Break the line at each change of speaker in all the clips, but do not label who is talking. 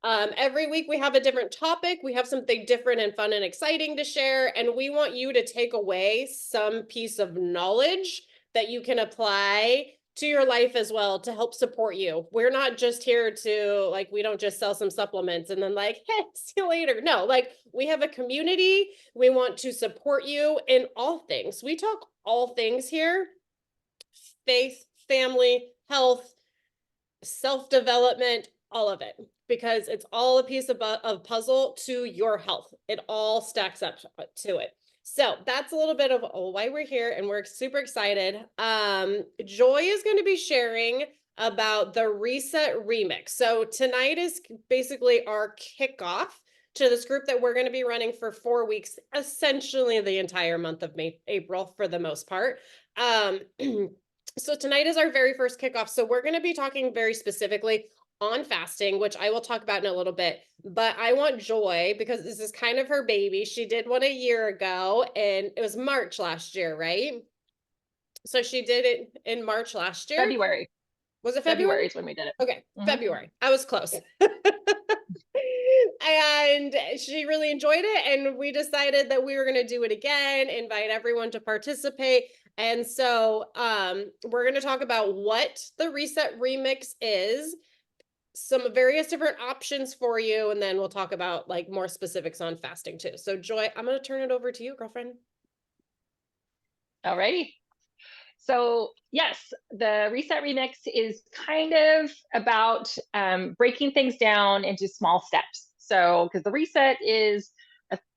Every week we have a different topic. We have something different and fun and exciting to share. And we want you to take away some piece of knowledge that you can apply to your life as well to help support you. We're not just here to, like, we don't just sell some supplements and then, like, hey, see you later. No, like, we have a community. We want to support you in all things. We talk all things here: faith, family, health, self-development, all of it, because it's all a piece of puzzle to your health. It all stacks up to it. So that's a little bit of why we're here, and we're super excited. Joy is going to be sharing about the Reset Remix. So tonight is basically our kickoff to this group that we're going to be running for 4 weeks, essentially the entire month of April for the most part. So tonight is our very first kickoff. So we're going to be talking very specifically on fasting, which I will talk about in a little bit. But I want Joy, because this is kind of her baby. She did one a year ago, and it was March last year, right? So she did it in March last year.
February.
Was it February?
February is when we did it.
Okay, February. I was close. And she really enjoyed it, and we decided that we were going to do it again, invite everyone to participate. And so we're going to talk about what the Reset Remix is, some various different options for you, and then we'll talk about like more specifics on fasting too. So Joy, I'm going to turn it over to you, girlfriend.
Alrighty. So yes, the Reset Remix is kind of about breaking things down into small steps. So because the reset is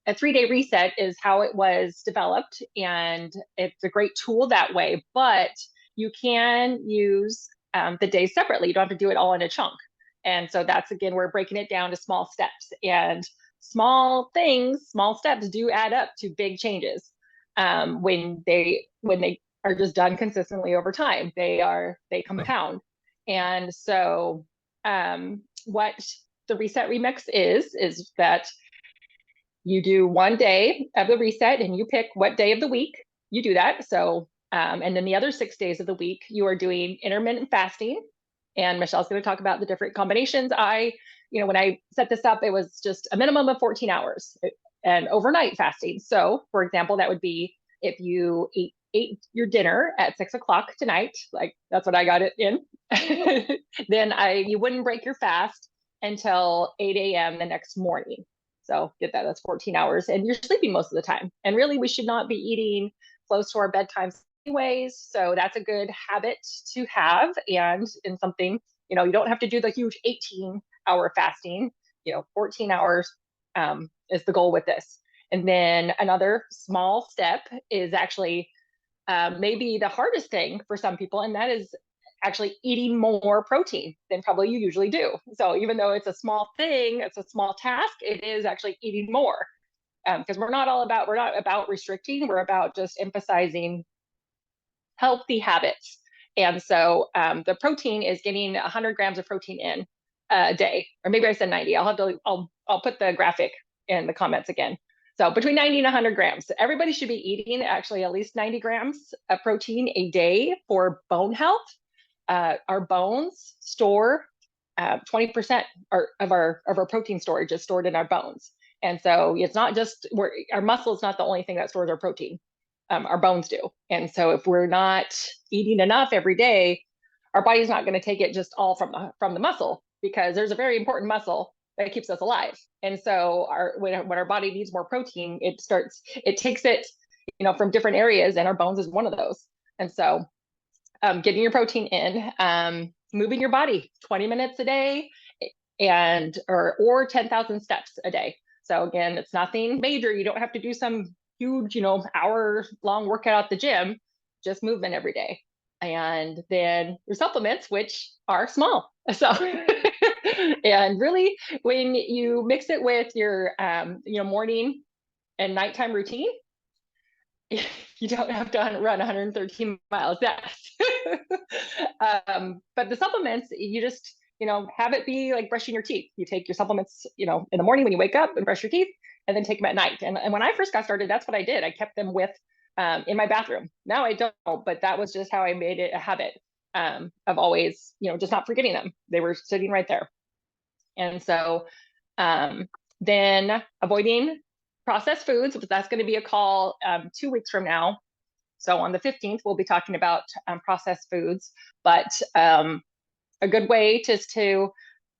a 3-day reset is how it was developed, and it's a great tool that way, but you can use the days separately. You don't have to do it all in a chunk. And so that's, again, we're breaking it down to small steps, and small things, small steps do add up to big changes when they are just done consistently over time. They compound. And so what the Reset Remix is that you do one day of the reset and you pick what day of the week you do that. So and then the other 6 days of the week you are doing intermittent fasting. And Michelle's going to talk about the different combinations. When I set this up, it was just a minimum of 14 hours and overnight fasting. So for example, that would be if you ate your dinner at 6 o'clock tonight, like that's what I got it in, then you wouldn't break your fast until 8 a.m. the next morning. So get that, that's 14 hours, and you're sleeping most of the time. And really, we should not be eating close to our bedtimes anyways. So that's a good habit to have, and in something, you don't have to do the huge 18-hour fasting. 14 hours is the goal with this. And then another small step is actually maybe the hardest thing for some people, and that is actually eating more protein than probably you usually do. So even though it's a small thing, it's a small task, it is actually eating more, because we're not about restricting, we're about just emphasizing healthy habits. And so the protein is getting 100 grams of protein in a day, or maybe I said 90. I'll put the graphic in the comments again. So between 90 and 100 grams. Everybody should be eating actually at least 90 grams of protein a day for bone health. Our bones store 20% of our protein storage is stored in our bones. And so it's not just our muscle is not the only thing that stores our protein. Our bones do. And so if we're not eating enough every day, our body's not going to take it just all from the muscle, because there's a very important muscle that keeps us alive. And so when our body needs more protein, it takes it, from different areas, and our bones is one of those. And so getting your protein in, moving your body 20 minutes a day, or 10,000 steps a day. So again, it's nothing major. You don't have to do some huge, hour-long workout at the gym, just movement every day. And then your supplements, which are small. So, and really, when you mix it with your, morning and nighttime routine, you don't have to run 113 miles. But the supplements, you just, have it be like brushing your teeth. You take your supplements, in the morning when you wake up and brush your teeth, and then take them at night. And when I first got started, that's what I did. I kept them in my bathroom. Now I don't, but that was just how I made it a habit of always, just not forgetting them. They were sitting right there. And so then avoiding processed foods, but that's going to be a call 2 weeks from now. So on the 15th, we'll be talking about processed foods, but a good way to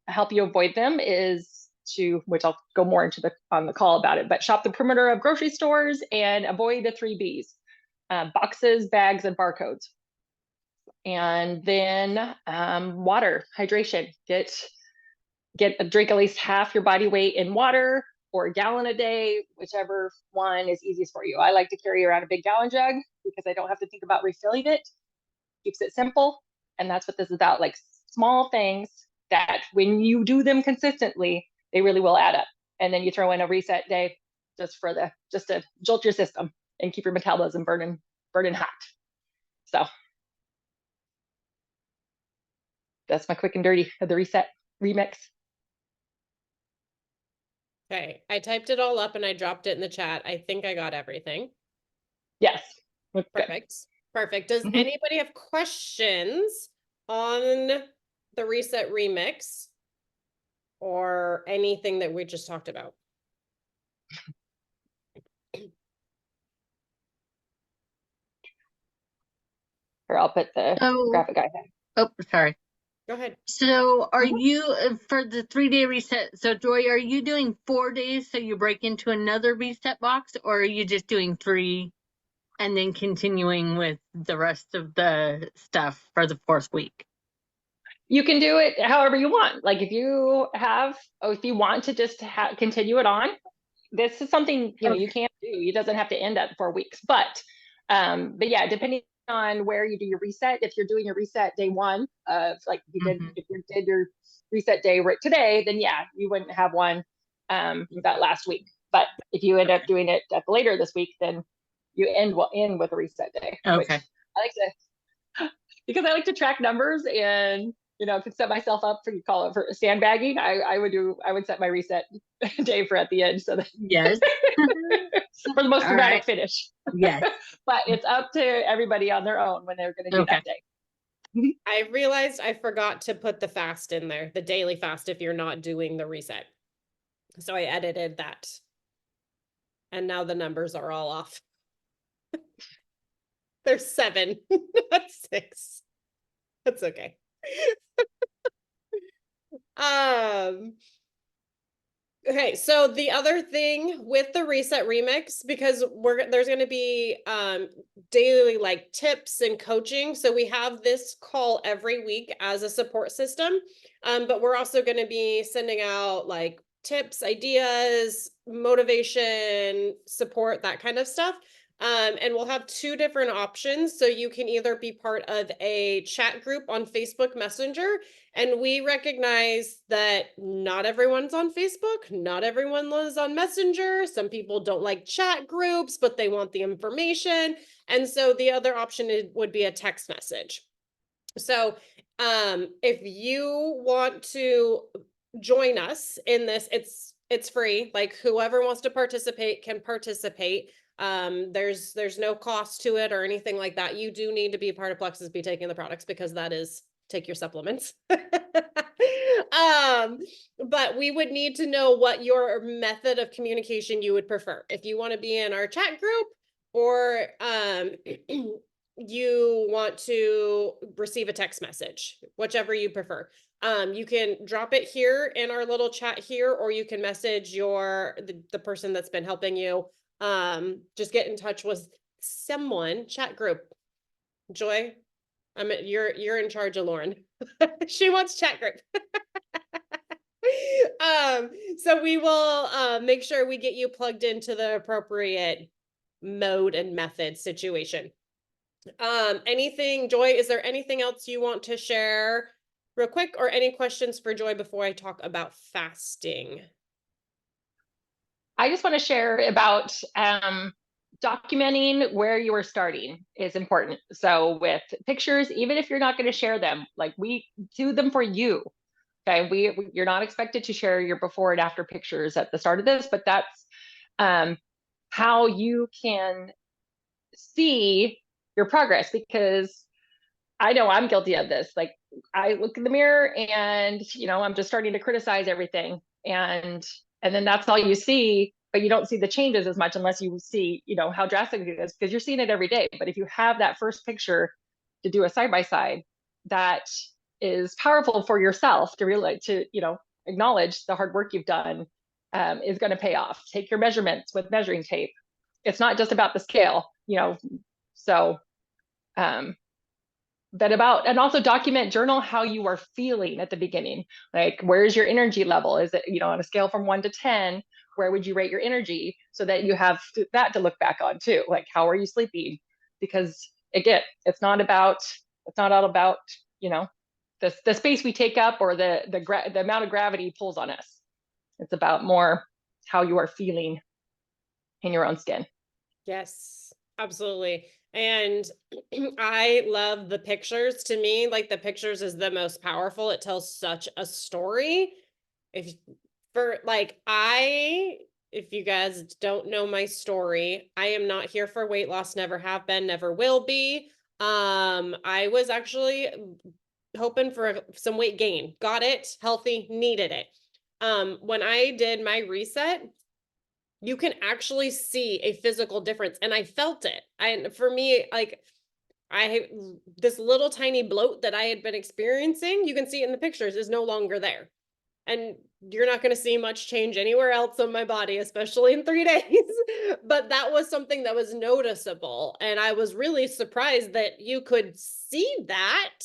help you avoid them is to, which I'll go more into on the call about it, but shop the perimeter of grocery stores and avoid the 3 B's, boxes, bags, and barcodes. And then water, hydration, drink at least half your body weight in water, or a gallon a day, whichever one is easiest for you. I like to carry around a big gallon jug because I don't have to think about refilling it. Keeps it simple. And that's what this is about, like small things that when you do them consistently, they really will add up. And then you throw in a reset day just to jolt your system and keep your metabolism burning hot. So that's my quick and dirty of the reset remix.
Okay, I typed it all up and I dropped it in the chat. I think I got everything.
Yes.
Perfect. Perfect. Does anybody have questions on the reset remix or anything that we just talked about?
Or I'll put the graphic guide.
Oh, sorry.
Go ahead.
So are you, for the 3-day reset, so Joy, are you doing 4 days so you break into another reset box, or are you just doing 3 and then continuing with the rest of the stuff for the 4th week?
You can do it however you want. Like if you want to just continue it on, this is something you can't do. It doesn't have to end at 4 weeks, but yeah, depending on where you do your reset, if you're doing your reset day 1 of like if you did your reset day right today, then yeah, you wouldn't have one that last week. But if you end up doing it later this week, then you end with a reset day.
Okay.
Which I like to, because I like to track numbers and could set myself up for, you call it for sandbagging. I would set my reset day for at the end, so that
yes,
for the most dramatic finish.
Yes.
But it's up to everybody on their own when they're going to do that day.
I realized I forgot to put the fast in there, the daily fast, if you're not doing the reset. So I edited that. And now the numbers are all off. There's 7, not 6. That's okay. Okay, so the other thing with the reset remix, because there's going to be daily like tips and coaching. So we have this call every week as a support system, but we're also going to be sending out like tips, ideas, motivation, support, that kind of stuff. And we'll have 2 different options. So you can either be part of a chat group on Facebook Messenger, and we recognize that not everyone's on Facebook, not everyone is on Messenger. Some people don't like chat groups, but they want the information. And so the other option would be a text message. So if you want to join us in this, it's free. Like whoever wants to participate can participate. There's no cost to it or anything like that. You do need to be a part of Plexus, be taking the products, because that is take your supplements. But we would need to know what your method of communication you would prefer. If you want to be in our chat group, or you want to receive a text message, whichever you prefer. You can drop it here in our little chat here, or you can message the person that's been helping you. Just get in touch with someone. Chat group. Joy, you're in charge of Lauren. She wants chat group. So we will make sure we get you plugged into the appropriate mode and method situation. Anything, Joy, is there anything else you want to share real quick, or any questions for Joy before I talk about fasting?
I just want to share about documenting where you are starting is important. So with pictures, even if you're not going to share them, like we do them for you. Okay, you're not expected to share your before and after pictures at the start of this, but that's how you can see your progress, because I know I'm guilty of this. Like I look in the mirror and, I'm just starting to criticize everything. And then that's all you see, but you don't see the changes as much unless you see, how drastic it is, because you're seeing it every day. But if you have that first picture to do a side by side, that is powerful for yourself to realize, to, acknowledge the hard work you've done, is going to pay off. Take your measurements with measuring tape. It's not just about the scale, so, and also document, journal how you are feeling at the beginning. Like, where's your energy level? Is it, on a scale from 1 to 10, where would you rate your energy, so that you have that to look back on too? Like, how are you sleeping? Because again, it's not all about, the space we take up, or the amount of gravity pulls on us. It's about more how you are feeling in your own skin.
Yes, absolutely. And I love the pictures. To me, like, the pictures is the most powerful. It tells such a story. If you guys don't know my story, I am not here for weight loss, never have been, never will be. I was actually hoping for some weight gain. Got it, healthy, needed it. When I did my reset, you can actually see a physical difference, and I felt it. And for me, like, this little tiny bloat that I had been experiencing, you can see it in the pictures, is no longer there. And you're not going to see much change anywhere else on my body, especially in 3 days. But that was something that was noticeable. And I was really surprised that you could see that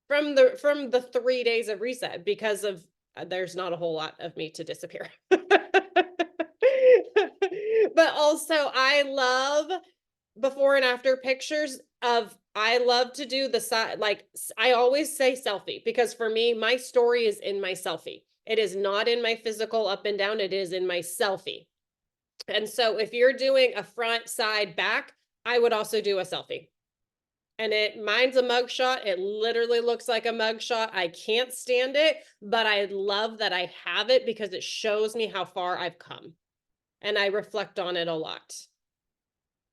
from the 3 days of reset, because of there's not a whole lot of me to disappear. But also, I love before and after pictures of, I love to do the side, like, I always say selfie, because for me, my story is in my selfie. It is not in my physical up and down. It is in my selfie. And so if you're doing a front, side, back, I would also do a selfie. And mine's a mug shot. It literally looks like a mug shot. I can't stand it, but I love that I have it, because it shows me how far I've come. And I reflect on it a lot,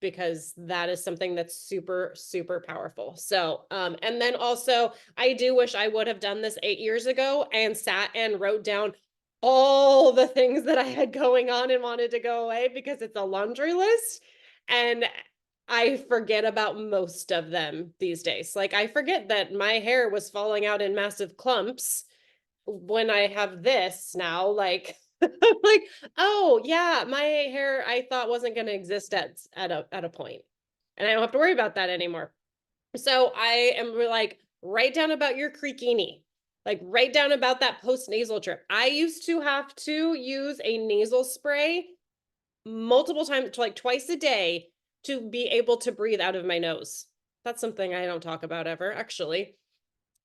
because that is something that's super, super powerful. So, and then also, I do wish I would have done this 8 years ago and sat and wrote down all the things that I had going on and wanted to go away, because it's a laundry list. And I forget about most of them these days. Like, I forget that my hair was falling out in massive clumps when I have this now, like, like, oh yeah, my hair I thought wasn't going to exist at a point, and I don't have to worry about that anymore. So I am like, write down about your creaky knee, like, write down about that post-nasal drip. I used to have to use a nasal spray multiple times, like twice a day, to be able to breathe out of my nose. That's something I don't talk about ever, actually.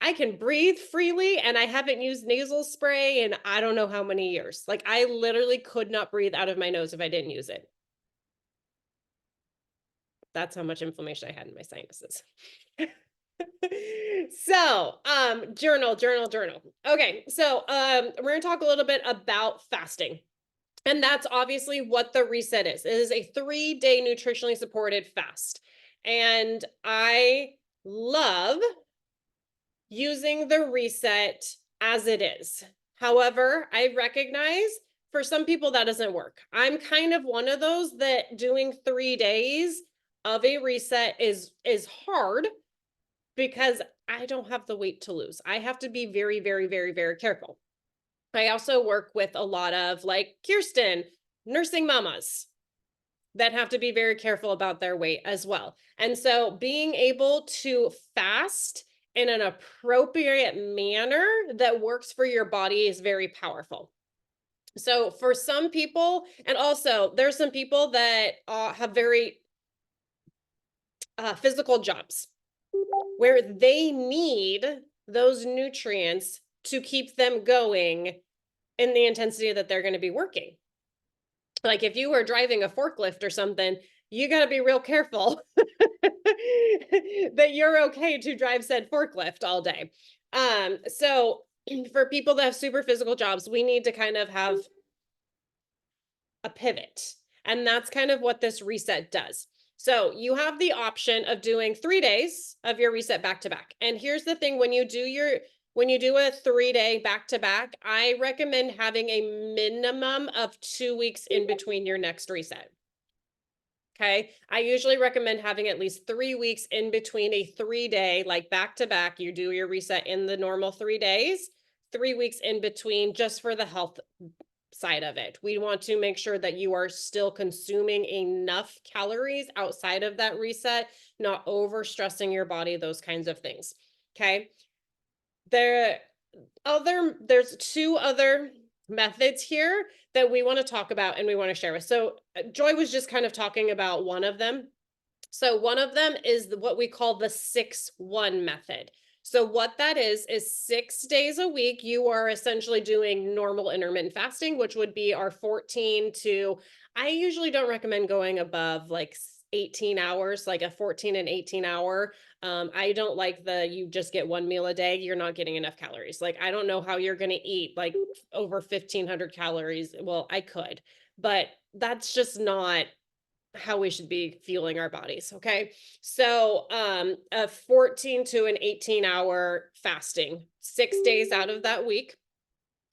I can breathe freely, and I haven't used nasal spray in I don't know how many years. Like, I literally could not breathe out of my nose if I didn't use it. That's how much inflammation I had in my sinuses. So, journal. Okay, so we're gonna talk a little bit about fasting. And that's obviously what the reset is. It is a 3-day nutritionally supported fast. And I love using the reset as it is. However, I recognize for some people that doesn't work. I'm kind of one of those that doing 3 days of a reset is hard, because I don't have the weight to lose. I have to be very, very, very, very careful. I also work with a lot of, like Kirsten, nursing mamas that have to be very careful about their weight as well. And so being able to fast in an appropriate manner that works for your body is very powerful. So for some people, and also there's some people that have very physical jobs where they need those nutrients to keep them going in the intensity that they're going to be working. Like, if you were driving a forklift or something, you got to be real careful that you're okay to drive said forklift all day. So for people that have super physical jobs, we need to kind of have a pivot. And that's kind of what this reset does. So you have the option of doing 3 days of your reset back to back. And here's the thing, when you do a 3-day back to back, I recommend having a minimum of 2 weeks in between your next reset. Okay. I usually recommend having at least 3 weeks in between a 3-day, like back to back. You do your reset in the normal 3 days, 3 weeks in between, just for the health side of it. We want to make sure that you are still consuming enough calories outside of that reset, not overstressing your body, those kinds of things. Okay. There's 2 other methods here that we want to talk about and we want to share with. So Joy was just kind of talking about one of them. So one of them is what we call the 6-1 method. So what that is 6 days a week, you are essentially doing normal intermittent fasting, which would be our 14 to, I usually don't recommend going above like 18 hours, like a 14 and 18 hour. I don't like you just get 1 meal a day. You're not getting enough calories. Like, I don't know how you're going to eat like over 1,500 calories. Well, I could, but that's just not how we should be fueling our bodies. Okay. So, a 14 to an 18-hour fasting, 6 days out of that week.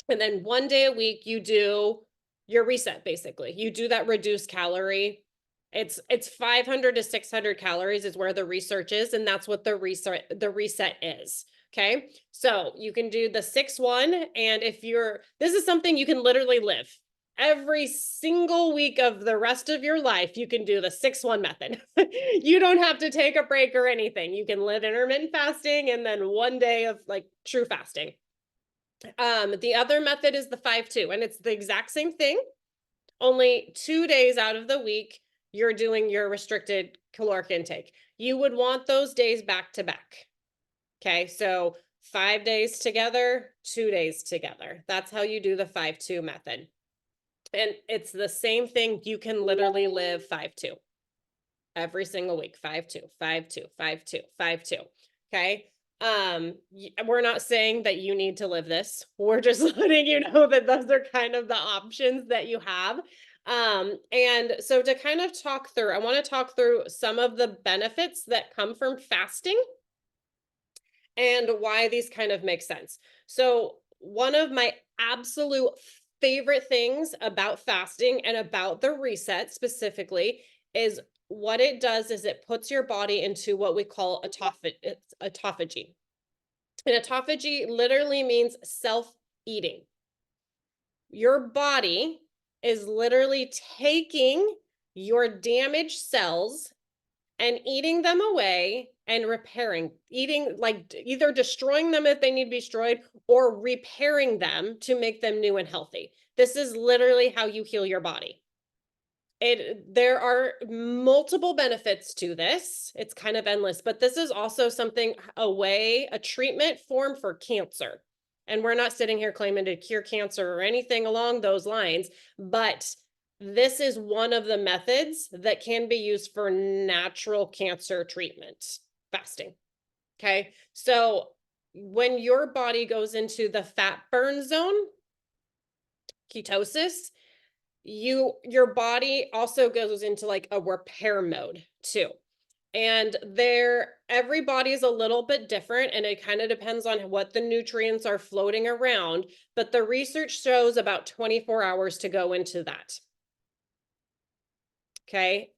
And then 1 day a week, you do your reset. Basically, you do that reduced calorie. It's 500 to 600 calories is where the research is. And that's what the reset is. Okay. So you can do the 6-1. And this is something you can literally live. Every single week of the rest of your life, you can do the 6-1 method. You don't have to take a break or anything. You can live intermittent fasting and then 1 day of like true fasting. The other method is the 5-2, and it's the exact same thing. Only 2 days out of the week, you're doing your restricted caloric intake. You would want those days back to back. Okay, so 5 days together, 2 days together. That's how you do the 5-2 method. And it's the same thing. You can literally live 5-2 every single week. 5-2, 5-2, 5-2, 5-2. Okay. We're not saying that you need to live this. We're just letting you know that those are kind of the options that you have. And so to kind of talk through, I want to talk through some of the benefits that come from fasting and why these kind of make sense. So one of my absolute favorite things about fasting and about the reset specifically is what it does is it puts your body into what we call autophagy. And autophagy literally means self-eating. Your body is literally taking your damaged cells and eating them away and repairing, like either destroying them if they need to be destroyed or repairing them to make them new and healthy. This is literally how you heal your body. There are multiple benefits to this. It's kind of endless, but this is also a treatment form for cancer. And we're not sitting here claiming to cure cancer or anything along those lines, but this is one of the methods that can be used for natural cancer treatment, fasting. Okay. So when your body goes into the fat burn zone, ketosis, your body also goes into like a repair mode too. And every body is a little bit different, and it kind of depends on what the nutrients are floating around, but the research shows about 24 hours to go into that. Okay.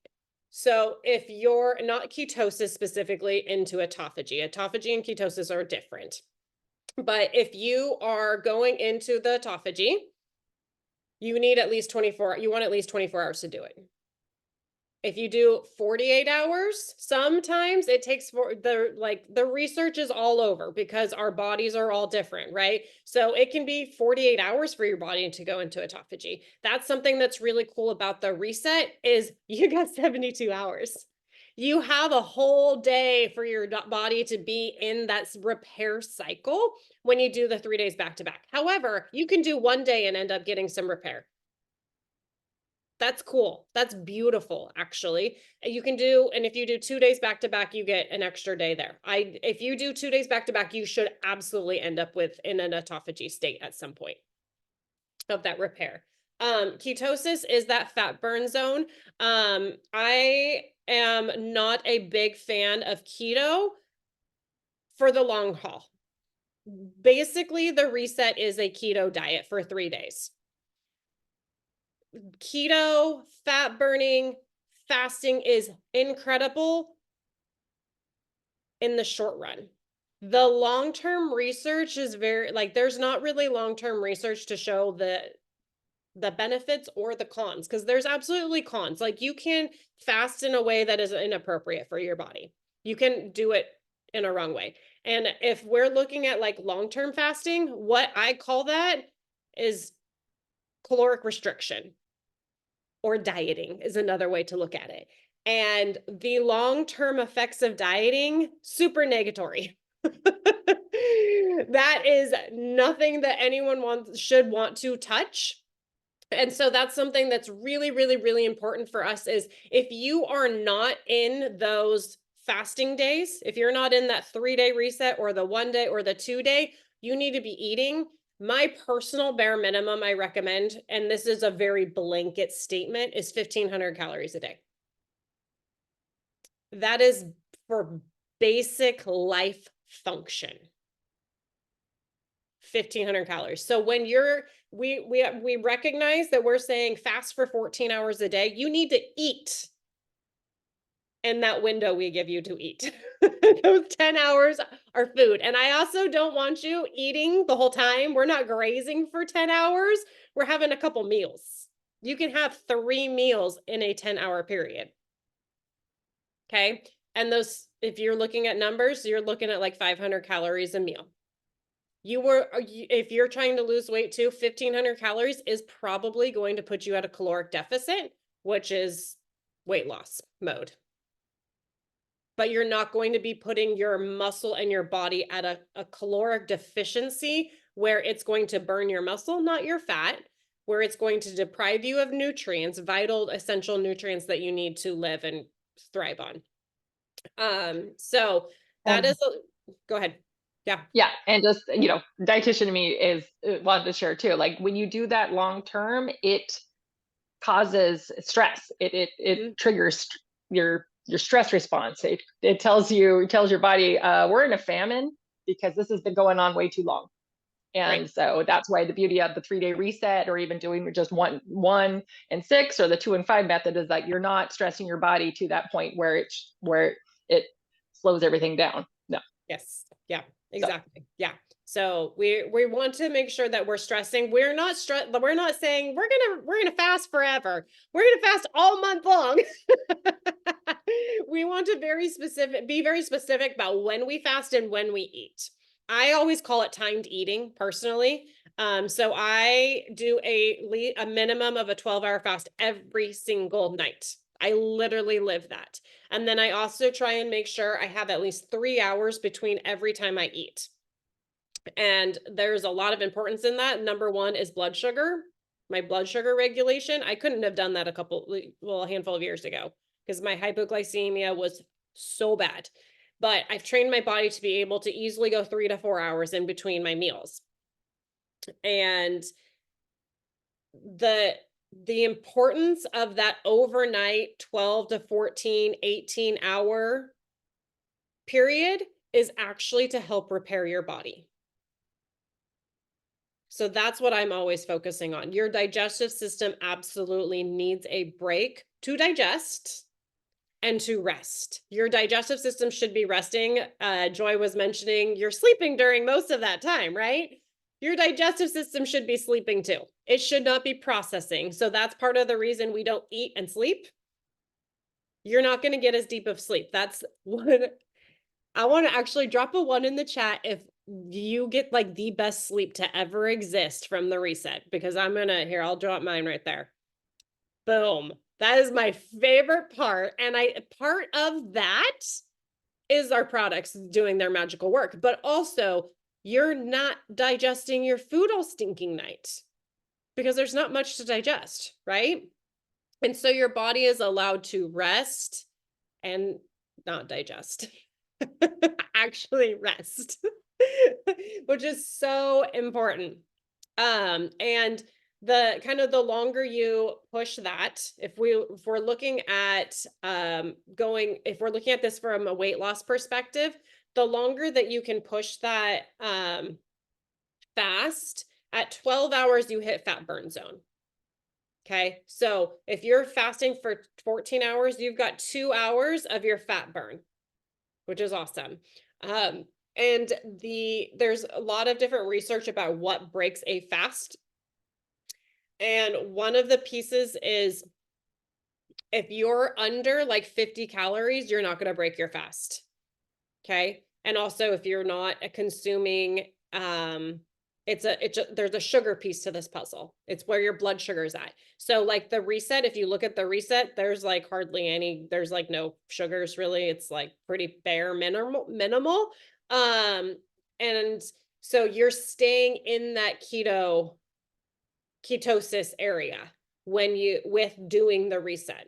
So if you're not ketosis specifically, into autophagy and ketosis are different. But if you are going into the autophagy, you want at least 24 hours to do it. If you do 48 hours, sometimes it takes the research is all over because our bodies are all different, right? So it can be 48 hours for your body to go into autophagy. That's something that's really cool about the reset is you got 72 hours. You have a whole day for your body to be in that repair cycle when you do the 3 days back to back. However, you can do 1 day and end up getting some repair. That's cool. That's beautiful, actually. And if you do 2 days back to back, you get an extra day there. If you do 2 days back to back, you should absolutely end up in an autophagy state at some point of that repair. Ketosis is that fat burn zone. I am not a big fan of keto for the long haul. Basically, the reset is a keto diet for 3 days. Keto, fat burning, fasting is incredible in the short run. The long-term research is very, like, there's not really long-term research to show the benefits or the cons, because there's absolutely cons. Like, you can fast in a way that is inappropriate for your body. You can do it in a wrong way. And if we're looking at like long-term fasting, what I call that is caloric restriction, or dieting is another way to look at it. And the long-term effects of dieting, super negatory. That is nothing that anyone should want to touch. And so that's something that's really, really, really important for us, is if you are not in those fasting days, if you're not in that 3-day reset or the 1 day or the 2 day, you need to be eating. My personal bare minimum I recommend, and this is a very blanket statement, is 1,500 calories a day. That is for basic life function. 1,500 calories. So when we recognize that we're saying fast for 14 hours a day, you need to eat in that window we give you to eat. Those 10 hours are food. And I also don't want you eating the whole time. We're not grazing for 10 hours. We're having a couple meals. You can have 3 meals in a 10-hour period. Okay. And those, if you're looking at numbers, you're looking at like 500 calories a meal. If you're trying to lose weight too, 1,500 calories is probably going to put you at a caloric deficit, which is weight loss mode. But you're not going to be putting your muscle and your body at a caloric deficiency where it's going to burn your muscle, not your fat, where it's going to deprive you of nutrients, vital, essential nutrients that you need to live and thrive on. So that is, go ahead. Yeah.
Yeah. And just, dietitian to me is wanted to share too. Like when you do that long term, it causes stress. It triggers your stress response. It tells your body, we're in a famine because this has been going on way too long. And so that's why the beauty of the 3-day reset, or even doing just 1 and 6, or the 2 and 5 method, is that you're not stressing your body to that point where it slows everything down. No.
Yes. Yeah, exactly. Yeah. So we want to make sure that we're stressing. We're not saying we're gonna fast forever. We're gonna fast all month long. We want to be very specific about when we fast and when we eat. I always call it timed eating personally. So I do a minimum of a 12-hour fast every single night. I literally live that. And then I also try and make sure I have at least 3 hours between every time I eat. And there's a lot of importance in that. Number 1 is blood sugar, my blood sugar regulation. I couldn't have done that a handful of years ago, because my hypoglycemia was so bad. But I've trained my body to be able to easily go 3 to 4 hours in between my meals. And the importance of that overnight 12 to 14, 18-hour period is actually to help repair your body. So that's what I'm always focusing on. Your digestive system absolutely needs a break to digest and to rest. Your digestive system should be resting. Joy was mentioning you're sleeping during most of that time, right? Your digestive system should be sleeping too. It should not be processing. So that's part of the reason we don't eat and sleep. You're not going to get as deep of sleep. That's what I want to actually drop a 1 in the chat if you get like the best sleep to ever exist from the reset, because I'll drop mine right there. Boom. That is my favorite part. And part of that is our products doing their magical work, but also you're not digesting your food all stinking night because there's not much to digest, right? And so your body is allowed to rest and not digest, actually rest, which is so important. And the kind of the longer you push that, if we're looking at if we're looking at this from a weight loss perspective, the longer that you can push that fast, at 12 hours you hit fat burn zone. Okay, so if you're fasting for 14 hours, you've got 2 hours of your fat burn, which is awesome. And there's a lot of different research about what breaks a fast. And one of the pieces is if you're under like 50 calories, you're not going to break your fast. Okay. And also if you're not consuming, there's a sugar piece to this puzzle. It's where your blood sugar is at. So like the reset, if you look at the reset, there's like hardly any, there's like no sugars really. It's like pretty bare minimal. And so you're staying in that ketosis area with doing the reset.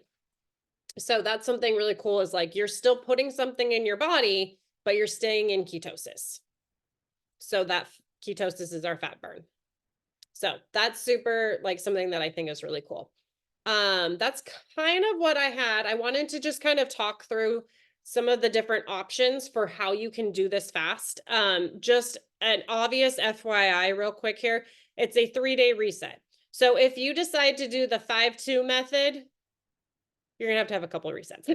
So that's something really cool, is like you're still putting something in your body, but you're staying in ketosis. So that ketosis is our fat burn. So that's super, like, something that I think is really cool. That's kind of what I had. I wanted to just kind of talk through some of the different options for how you can do this fast. Just an obvious FYI real quick here. It's a 3-day reset. So if you decide to do the 5-2 method, you're gonna have to have a couple of resets.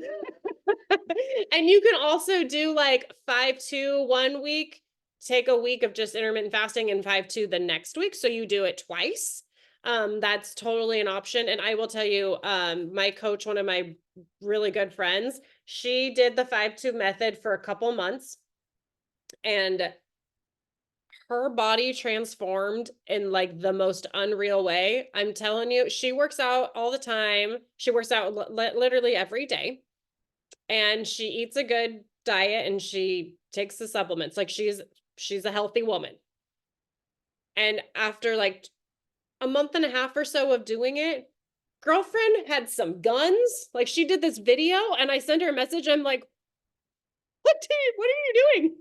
And you can also do like 5-2 1 week, take a week of just intermittent fasting, and 5-2 the next week. So you do it twice. That's totally an option. And I will tell you, my coach, one of my really good friends, she did the 5-2 method for a couple months, and her body transformed in like the most unreal way. I'm telling you, she works out all the time. She works out literally every day, and she eats a good diet, and she takes the supplements. Like she's a healthy woman. And after like a month and a half or so of doing it, girlfriend had some guns. Like she did this video, and I sent her a message. I'm like, what are you doing?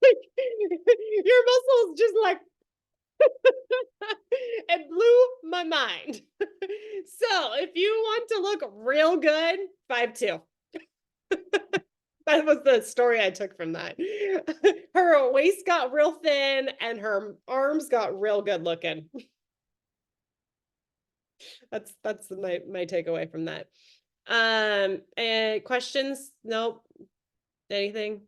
Like, your muscles just like it blew my mind. So if you want to look real good, 5-2. That was the story I took from that. Her waist got real thin and her arms got real good looking. That's my takeaway from that. And questions? Nope. Anything?